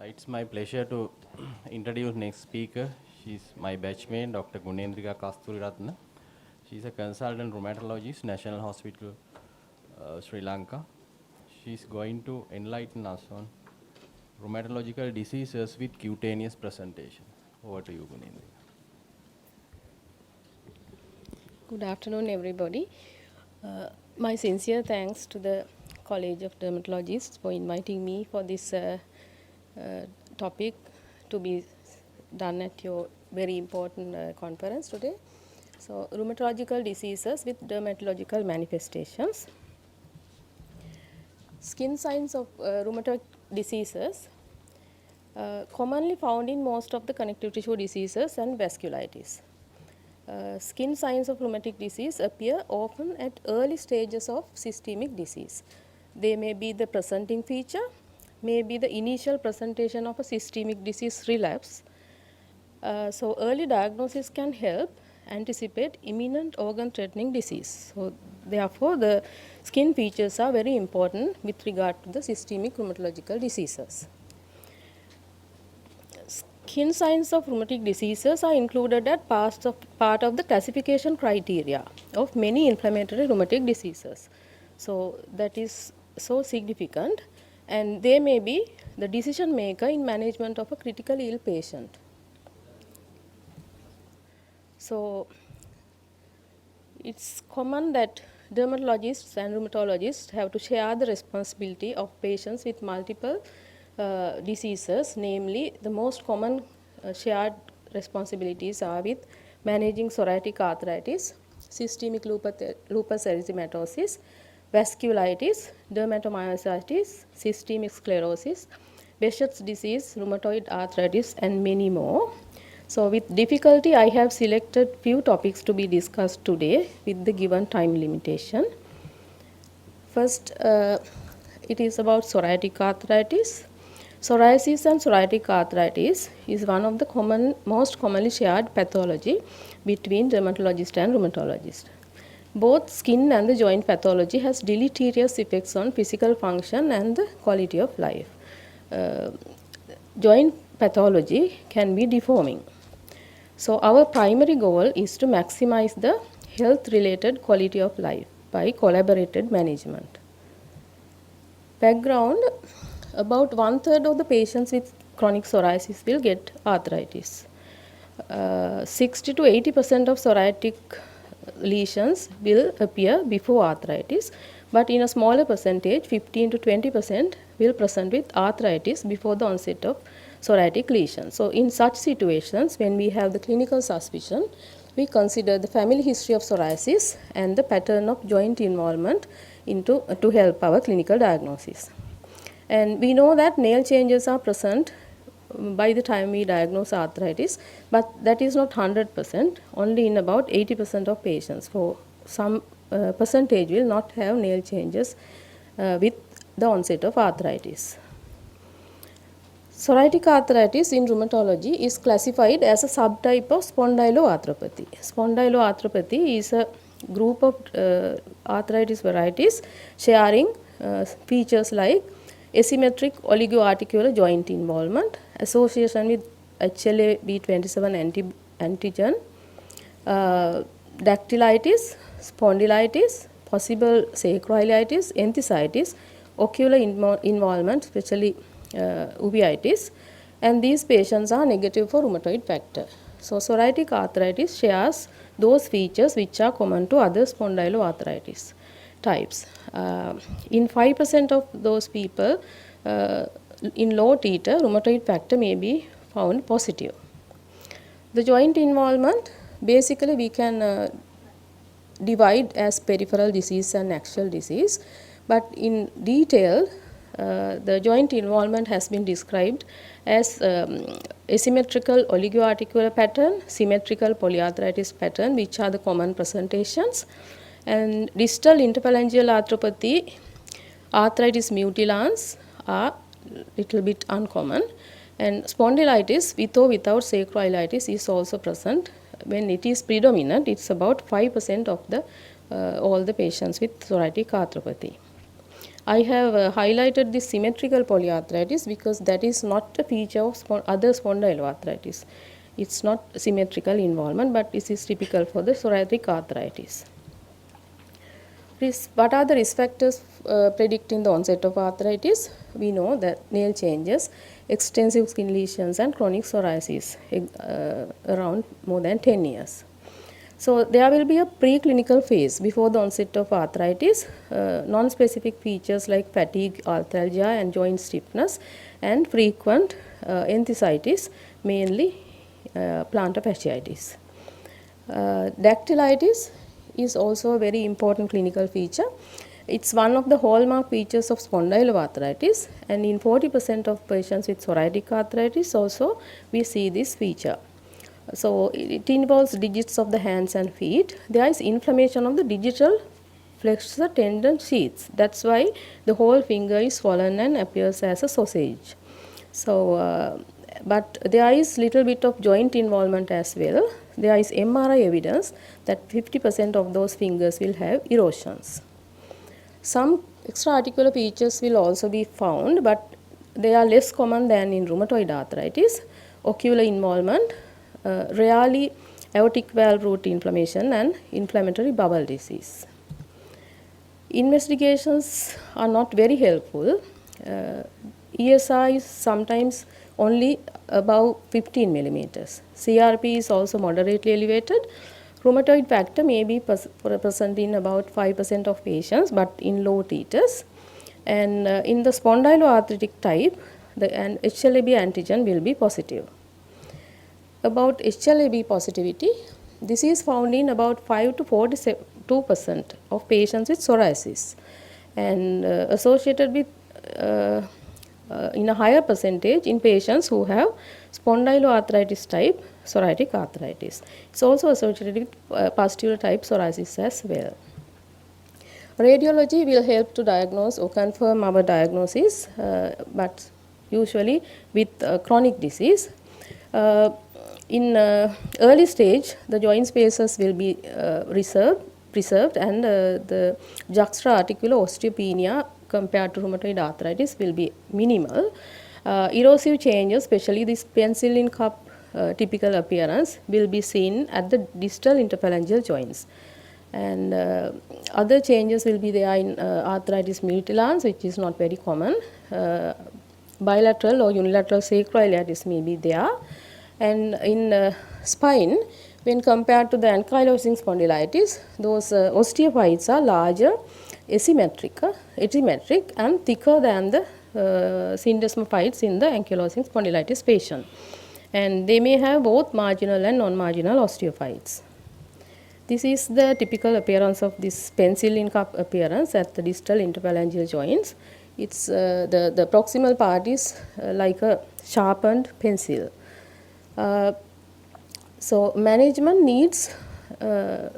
It's my pleasure to introduce next speaker. She's my batchmate, Dr. Gunendrika Kasturiratna. She's a consultant rheumatologist, National Hospital, Sri Lanka. She's going to enlighten us on rheumatological diseases with cutaneous presentation. Over to you, Gunendrika. Good afternoon, everybody. My sincere thanks to the College of Dermatologists for inviting me for this topic to be done at your very important conference today. So, rheumatological diseases with dermatological manifestations. Skin signs of rheumatoid diseases commonly found in most of the connective tissue diseases and vasculitis. Skin signs of rheumatic disease appear often at early stages of systemic disease. They may be the presenting feature, may be the initial presentation of a systemic disease relapse. So early diagnosis can help anticipate imminent organ threatening disease. So therefore, the skin features are very important with regard to the systemic rheumatological diseases. Skin signs of rheumatic diseases are included as part of the classification criteria of many inflammatory rheumatic diseases. So that is so significant, and they may be the decision maker in management of a critically ill patient. So it's common that dermatologists and rheumatologists have to share the responsibility of patients with multiple diseases, namely the most common shared responsibilities are with managing psoriatic arthritis, systemic lupus erythematosus, vasculitis, dermatomyositis, systemic sclerosis, Behçet's disease, rheumatoid arthritis, and many more. So with difficulty, I have selected few topics to be discussed today with the given time limitation. First, it is about psoriatic arthritis. Psoriasis and psoriatic arthritis is one of the most commonly shared pathology between dermatologist and rheumatologist. Both skin and the joint pathology has deleterious effects on physical function and the quality of life. Joint pathology can be deforming. So our primary goal is to maximize the health-related quality of life by collaborated management. Background: about 1/3 of the patients with chronic psoriasis will get arthritis. 60 to 80% of psoriatic lesions will appear before arthritis, but in a smaller percentage, 15 to 20% will present with arthritis before the onset of psoriatic lesions. So in such situations, when we have the clinical suspicion, we consider the family history of psoriasis and the pattern of joint involvement to help our clinical diagnosis. And we know that nail changes are present by the time we diagnose arthritis, but that is not 100%, only in about 80% of patients. For some percentage will not have nail changes with the onset of arthritis. Psoriatic arthritis in rheumatology is classified as a subtype of spondyloarthropathy. Spondyloarthropathy is a group of arthritis varieties sharing features like asymmetric oligoarticular joint involvement, association with HLA-B27 antigen, dactylitis, spondylitis, possible sacroiliitis, enthesitis, ocular involvement, especially uveitis, and these patients are negative for rheumatoid factor. So psoriatic arthritis shares those features which are common to other spondyloarthritis types. In 5% of those people in low titer, rheumatoid factor may be found positive. The joint involvement, basically we can divide as peripheral disease and axial disease, but in detail the joint involvement has been described as asymmetrical oligoarticular pattern, symmetrical polyarthritis pattern, which are the common presentations, and distal interphalangeal arthropathy, arthritis mutilans are little bit uncommon, and spondylitis with or without sacroiliitis is also present. When it is predominant, it's about 5% of the all the patients with psoriatic arthropathy. I have highlighted this symmetrical polyarthritis because that is not a feature of other spondyloarthritis. It's not symmetrical involvement, but this is typical for the psoriatic arthritis. What are the risk factors predicting the onset of arthritis? We know that nail changes, extensive skin lesions, and chronic psoriasis around more than 10 years. So there will be a preclinical phase before the onset of arthritis, non-specific features like fatigue, arthralgia, and joint stiffness, and frequent enthesitis, mainly plantar fasciitis. Dactylitis is also a very important clinical feature. It's one of the hallmark features of spondyloarthritis, and in 40% of patients with psoriatic arthritis also we see this feature. So it involves digits of the hands and feet. There is inflammation of the digital flexor tendon sheaths. That's why the whole finger is swollen and appears as a sausage. So, but there is little bit of joint involvement as well. There is MRI evidence that 50% of those fingers will have erosions. Some extra-articular features will also be found, but they are less common than in rheumatoid arthritis. Ocular involvement, rarely aortic valve root inflammation and inflammatory bowel disease. Investigations are not very helpful. ESR is sometimes only above 15 millimeters. CRP is also moderately elevated. Rheumatoid factor may be present in about 5% of patients, but in low titers. And in the spondyloarthritic type, the HLA-B antigen will be positive. About HLA-B positivity, this is found in about 5 to 42% of patients with psoriasis, and associated with in a higher percentage in patients who have spondyloarthritis type psoriatic arthritis. It's also associated with pustular type psoriasis as well. Radiology will help to diagnose or confirm our diagnosis, but usually with chronic disease. In early stage, the joint spaces will be preserved, and the juxta-articular osteopenia compared to rheumatoid arthritis will be minimal. Erosive changes, especially this penicillin cup typical appearance, will be seen at the distal interphalangeal joints. And other changes will be there in arthritis multilans, which is not very common. Bilateral or unilateral sacroiliitis may be there. And in spine, when compared to the ankylosing spondylitis, those osteophytes are larger, asymmetric, and thicker than the syndesmophytes in the ankylosing spondylitis patient. And they may have both marginal and non-marginal osteophytes. This is the typical appearance of this penicillin cup appearance at the distal interphalangeal joints. It's the proximal part is like a sharpened pencil. So management needs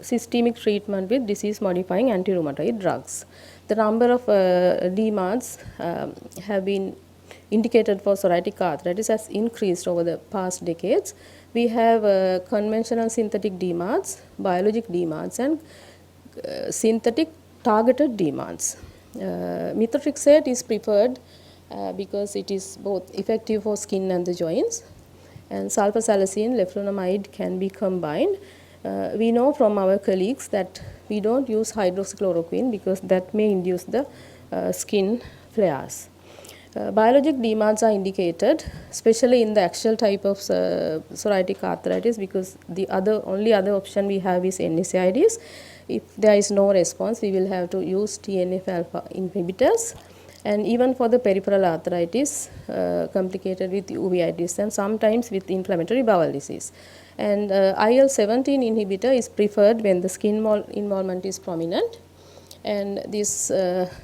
systemic treatment with disease-modifying anti-rheumatoid drugs. The number of DMARDs have been indicated for psoriatic arthritis has increased over the past decades. We have conventional synthetic DMARDs, biologic DMARDs, and synthetic targeted DMARDs. Methotrexate is preferred because it is both effective for skin and the joints, and sulfasalazine, leflunomide can be combined. We know from our colleagues that we don't use hydroxychloroquine because that may induce the skin flares. Biologic DMARDs are indicated, especially in the axial type of psoriatic arthritis, because the only other option we have is NSAIDs. If there is no response, we will have to use TNF-alpha inhibitors. And even for the peripheral arthritis, complicated with uveitis and sometimes with inflammatory bowel disease. And IL-17 inhibitor is preferred when the skin involvement is prominent. And this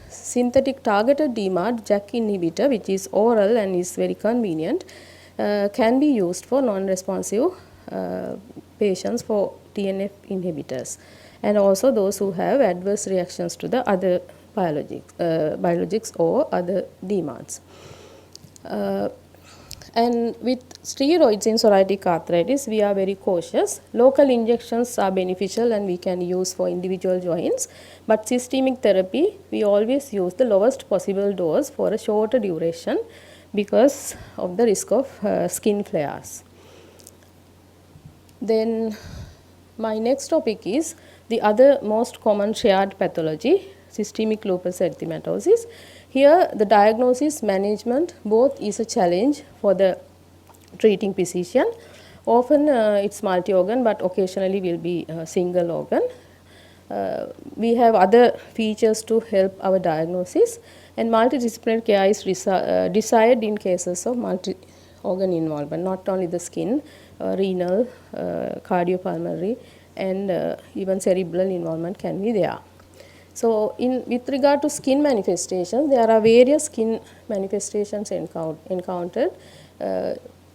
synthetic targeted DMARD, JAK inhibitor, which is oral and is very convenient, can be used for non-responsive patients for TNF inhibitors, and also those who have adverse reactions to the other biologics or other DMARDs. And with steroids in psoriatic arthritis, we are very cautious. Local injections are beneficial and we can use for individual joints. But systemic therapy, we always use the lowest possible dose for a shorter duration because of the risk of skin flares. Then my next topic is the other most common shared pathology, systemic lupus erythematosus. Here the diagnosis management both is a challenge for the treating physician. Often it's multi-organ but occasionally will be single organ. We have other features to help our diagnosis, and multidisciplinary care is desired in cases of multi-organ involvement, not only the skin, renal, cardiopulmonary, and even cerebral involvement can be there. So, with regard to skin manifestations, there are various skin manifestations encountered.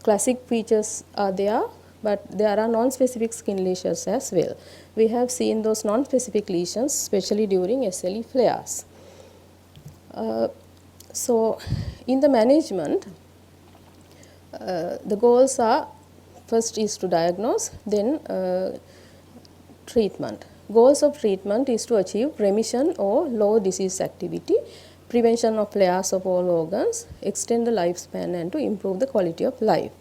Classic features are there, but there are non-specific skin lesions as well. We have seen those non-specific lesions, especially during SLE flares. So, in the management, the goals are first is to diagnose, then treatment. Goals of treatment is to achieve remission or low disease activity, prevention of flares of all organs, extend the lifespan and to improve the quality of life.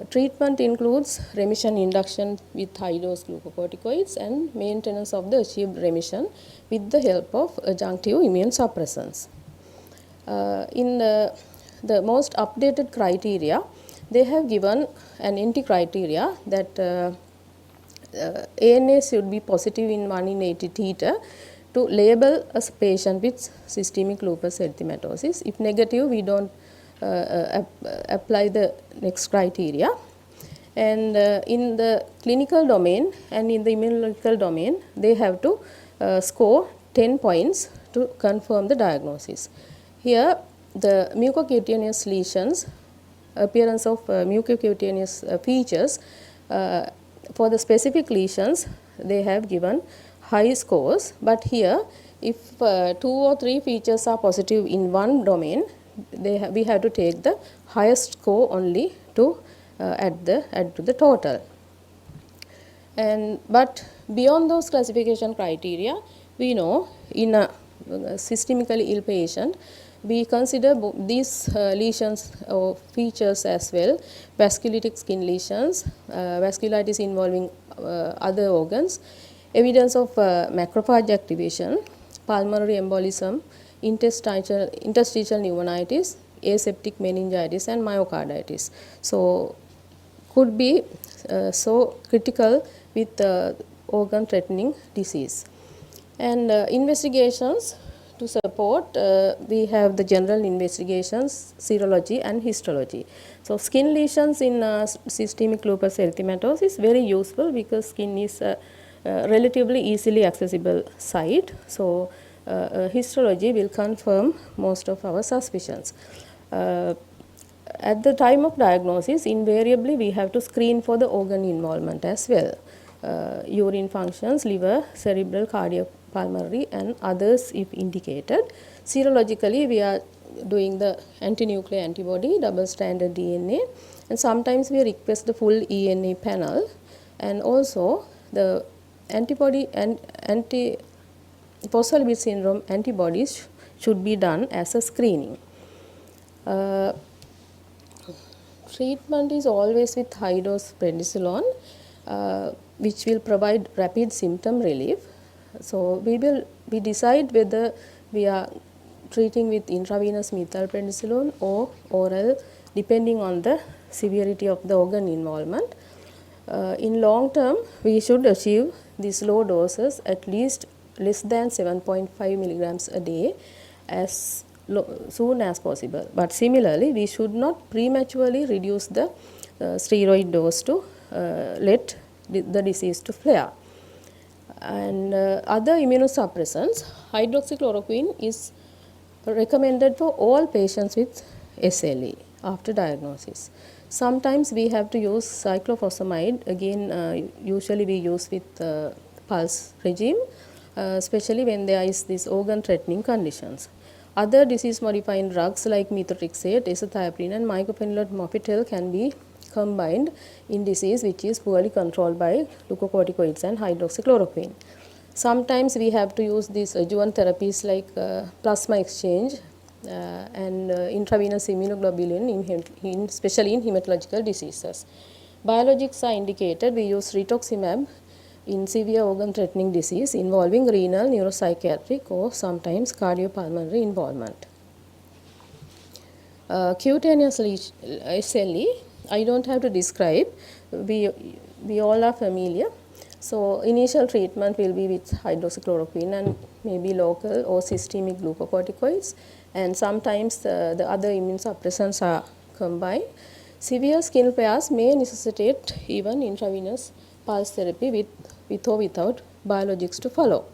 Treatment includes remission induction with high dose glucocorticoids and maintenance of the achieved remission with the help of adjunctive immune suppressants. In the most updated criteria, they have given an entry criteria that ANA should be positive in 1 in 80 titer to label a patient with systemic lupus erythematosus. If negative, we don't apply the next criteria. And in the clinical domain and in the immunological domain, they have to score 10 points to confirm the diagnosis. Here, the mucocutaneous lesions, appearance of mucocutaneous features, for the specific lesions, they have given high scores, but here if 2 or 3 features are positive in one domain, we have to take the highest score only to add to the total. But beyond those classification criteria, we know in a systemically ill patient, we consider these lesions or features as well: vasculitic skin lesions, vasculitis involving other organs, evidence of macrophage activation, pulmonary embolism, interstitial pneumonitis, aseptic meningitis, and myocarditis. So, could be so critical with organ threatening disease. And investigations to support, we have the general investigations, serology and histology. So, skin lesions in systemic lupus erythematosus is very useful because skin is a relatively easily accessible site. So, histology will confirm most of our suspicions. At the time of diagnosis, invariably we have to screen for the organ involvement as well. Urine functions, liver, cerebral, cardiopulmonary and others if indicated. Serologically, we are doing the anti-nuclear antibody, double stranded DNA, and sometimes we request the full ENA panel, and also the antibody and phospholipid syndrome antibodies should be done as a screening. Treatment is always with high dose prednisolone, which will provide rapid symptom relief. So, we decide whether we are treating with intravenous methylprednisolone or oral, depending on the severity of the organ involvement. In long term, we should achieve these low doses at least less than 7.5 milligrams a day as soon as possible. But similarly, we should not prematurely reduce the steroid dose to let the disease to flare. And other immunosuppressants, hydroxychloroquine is recommended for all patients with SLE after diagnosis. Sometimes we have to use cyclophosphamide, again usually we use with pulse regime, especially when there is this organ threatening conditions. Other disease-modifying drugs like methotrexate, azathioprine, and mycophenolate mofetil can be combined in disease which is poorly controlled by glucocorticoids and hydroxychloroquine. Sometimes we have to use these adjuvant therapies like plasma exchange and intravenous immunoglobulin, especially in hematological diseases. Biologics are indicated. We use rituximab in severe organ-threatening disease involving renal, neuropsychiatric, or sometimes cardiopulmonary involvement. Cutaneous SLE, I don't have to describe. We all are familiar. So initial treatment will be with hydroxychloroquine and maybe local or systemic glucocorticoids, and sometimes the other immune suppressants are combined. Severe skin flares may necessitate even intravenous pulse therapy with or without biologics to follow.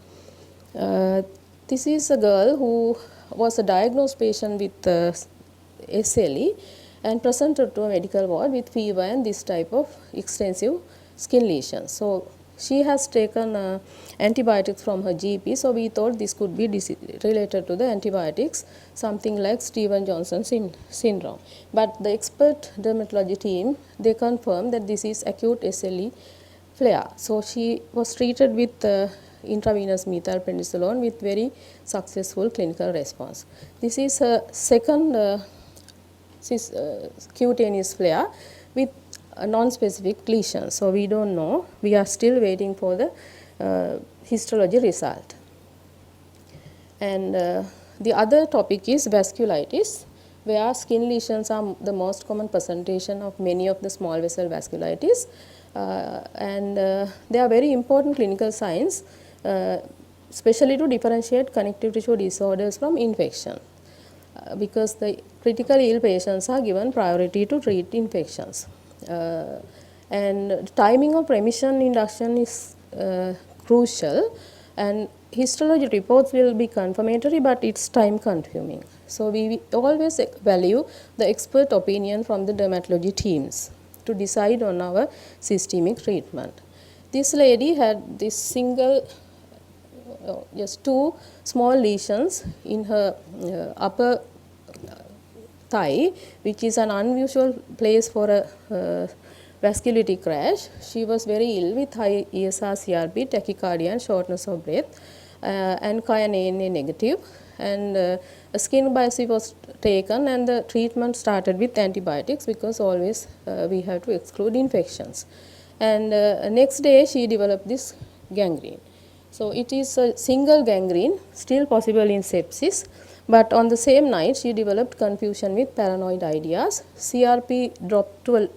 This is a girl who was a diagnosed patient with SLE and presented to a medical ward with fever and this type of extensive skin lesions. So she has taken antibiotics from her GP, so we thought this could be related to the antibiotics, something like Stevens-Johnson syndrome. But the expert dermatology team, they confirmed that this is acute SLE flare. So she was treated with intravenous methylprednisolone with very successful clinical response. This is her second cutaneous flare with a non-specific lesion. So we don't know. We are still waiting for the histology result. And the other topic is vasculitis, where skin lesions are the most common presentation of many of the small vessel vasculitis. They are very important clinical signs, especially to differentiate connective tissue disorders from infection. Because the critically ill patients are given priority to treat infections. And timing of remission induction is crucial, and histology reports will be confirmatory, but it's time consuming. So we always value the expert opinion from the dermatology teams to decide on our systemic treatment. This lady had this single, just two small lesions in her upper thigh, which is an unusual place for a vasculitic crash. She was very ill with high ESR, CRP, tachycardia, and shortness of breath, and KINA negative. And a skin biopsy was taken, and the treatment started with antibiotics because always we have to exclude infections. And next day she developed this gangrene. So it is a single gangrene, still possible in sepsis, but on the same night she developed confusion with paranoid ideas. CRP dropped to a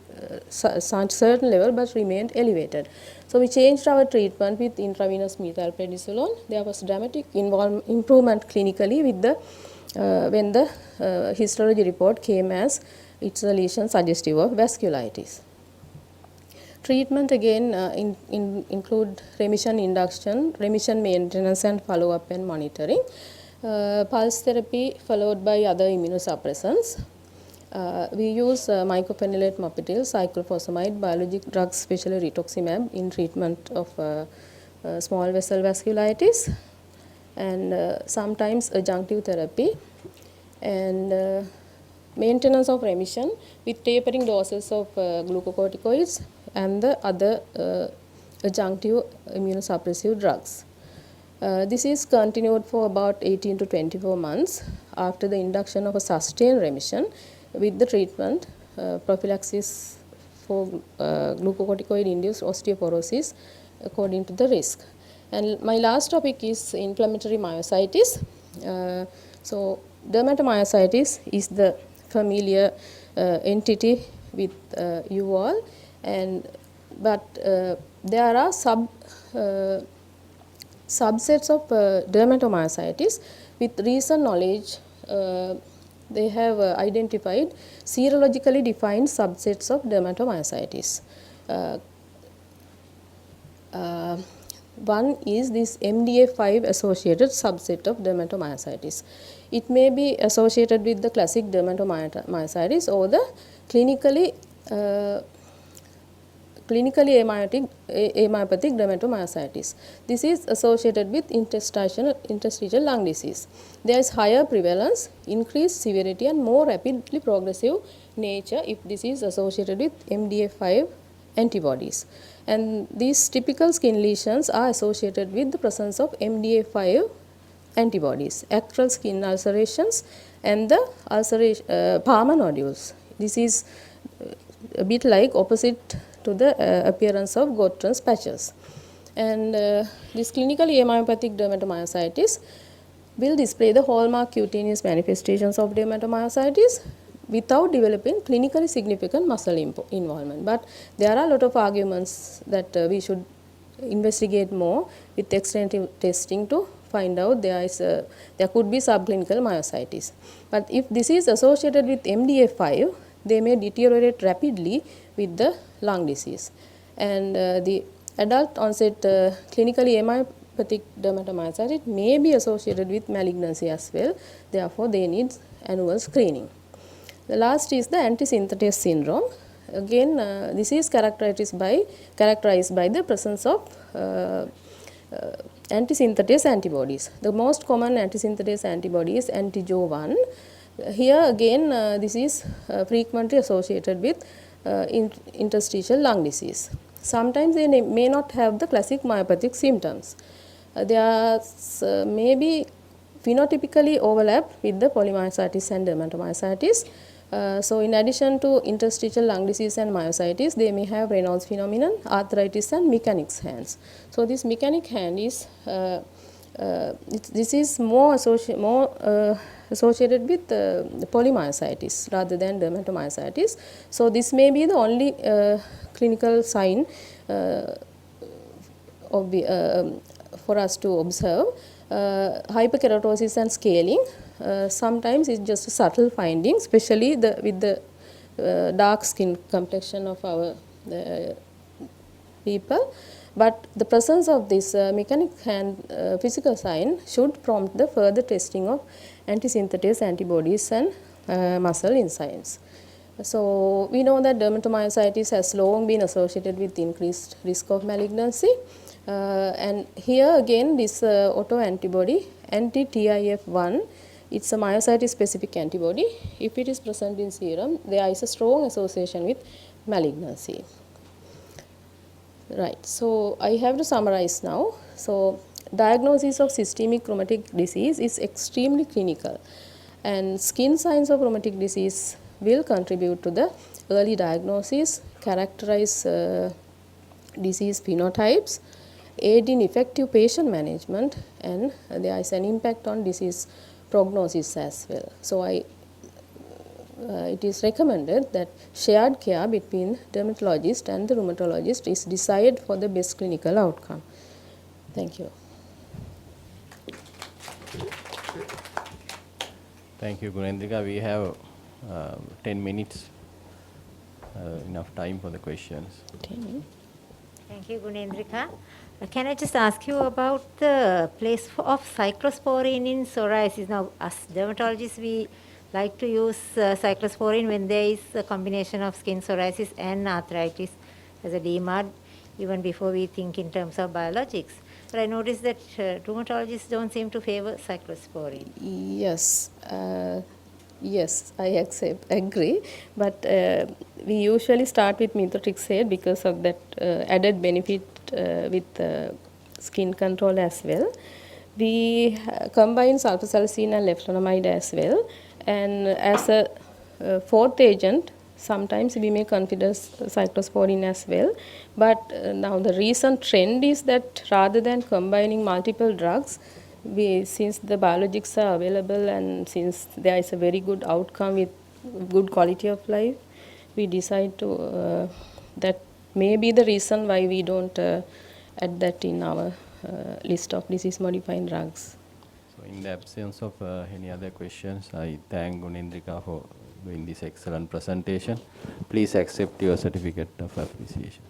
certain level but remained elevated. So we changed our treatment with intravenous methylprednisolone. There was dramatic improvement clinically with the when the histology report came as it's a lesion suggestive of vasculitis. Treatment again include remission induction, remission maintenance, and follow-up and monitoring. Pulse therapy followed by other immunosuppressants. We use mycophenolate mofetil, cyclophosphamide, biologic drugs, especially rituximab, in treatment of small vessel vasculitis, and sometimes adjunctive therapy, and maintenance of remission with tapering doses of glucocorticoids and the other adjunctive immunosuppressive drugs. This is continued for about 18 to 24 months after the induction of a sustained remission with the treatment prophylaxis for glucocorticoid-induced osteoporosis according to the risk. And my last topic is inflammatory myositis. So dermatomyositis is the familiar entity with you all, but there are subsets of dermatomyositis. With recent knowledge, they have identified serologically defined subsets of dermatomyositis. One is this MDA5 associated subset of dermatomyositis. It may be associated with the classic dermatomyositis or the clinically clinically amyopathic dermatomyositis. This is associated with interstitial lung disease. There is higher prevalence, increased severity and more rapidly progressive nature if this is associated with MDA5 antibodies. And these typical skin lesions are associated with the presence of MDA5 antibodies, acral skin ulcerations and the Palmer nodules. This is a bit like opposite to the appearance of Gottron's patches. And this clinically amyopathic dermatomyositis will display the hallmark cutaneous manifestations of dermatomyositis without developing clinically significant muscle involvement. But there are a lot of arguments that we should investigate more with extensive testing to find out there could be subclinical myositis. But if this is associated with MDA5, they may deteriorate rapidly with the lung disease. And the adult onset clinically amyopathic dermatomyositis may be associated with malignancy as well. Therefore, they need annual screening. The last is the antisynthetase syndrome. Again, this is characterized by the presence of antisynthetase antibodies. The most common antisynthetase antibody is anti-Jo1. Here again, this is frequently associated with interstitial lung disease. Sometimes they may not have the classic myopathic symptoms. There may be phenotypically overlap with the polymyositis and dermatomyositis. So in addition to interstitial lung disease and myositis, they may have Raynaud's phenomenon, arthritis and mechanics hands. So this mechanic hand is this is more associated with polymyositis rather than dermatomyositis. So this may be the only clinical sign for us to observe. Hyperkeratosis and scaling, sometimes it's just a subtle finding, especially with the dark skin complexion of our people. But the presence of this mechanic hand physical sign should prompt the further testing of antisynthetase antibodies and muscle insides. So we know that dermatomyositis has long been associated with increased risk of malignancy. And here again this autoantibody anti-TIF1, it's a myositis specific antibody. If it is present in serum, there is a strong association with malignancy. Right, so I have to summarize now. So diagnosis of systemic rheumatic disease is extremely clinical, and skin signs of rheumatic disease will contribute to the early diagnosis, characterize disease phenotypes, aid in effective patient management, and there is an impact on disease prognosis as well. So it is recommended that shared care between dermatologist and the rheumatologist is desired for the best clinical outcome. Thank you. Thank you, Gunendrika. We have 10 minutes, enough time for the questions. 10 minutes. Thank you, Gunendrika. Can I just ask you about the place of cyclosporine in psoriasis? Now, as dermatologists, we like to use cyclosporine when there is a combination of skin psoriasis and arthritis as a DMARD, even before we think in terms of biologics. But I noticed that rheumatologists don't seem to favor cyclosporine. Yes, yes, I agree. But we usually start with methotrexate because of that added benefit with skin control as well. We combine sulfasalazine and leflunomide as well. And as a fourth agent, sometimes we may consider cyclosporine as well. But now the recent trend is that rather than combining multiple drugs, since the biologics are available and since there is a very good outcome with good quality of life, we decide to, that may be the reason why we don't add that in our list of disease modifying drugs. So in the absence of any other questions, I thank Gunendrika for doing this excellent presentation. Please accept your certificate of appreciation.